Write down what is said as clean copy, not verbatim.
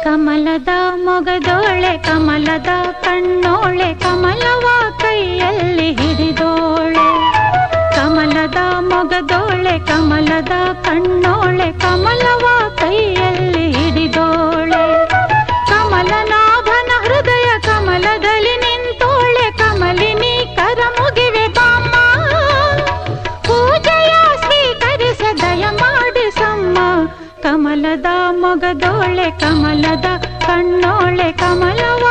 ಕಮಲದ ಮೊಗದೋಳೆ ಕಮಲದ ಕಣ್ಣೋಳೆ ಕಮಲವ ಕೈಯಲ್ಲಿ ಹಿಡಿದೋಳೆ. ಕಮಲದ ಮೊಗದೋಳೆ ಕಮಲದ ಕಣ್ಣೋಳೆ ಕಮಲವ ಕೈಯಲ್ಲಿ ಹಿಡಿದೋಳೆ. ಕಮಲನಾಭನ ಹೃದಯ ಕಮಲದಲ್ಲಿ ನಿಂತೋಳೆ ಕಮಲಿನಿ ಕರ ಮುಗಿವೆ ಬಾಮ್ಮ. ಪೂಜೆಯ ಸ್ವೀಕರಿಸ ದಯ ಮಾಡಿಸಮ್ಮ. ಕಮಲದ ಮೊಗದೋಳೆ ಕಮಲದ ಕಣ್ಣೋಳೆ ಕಮಲವ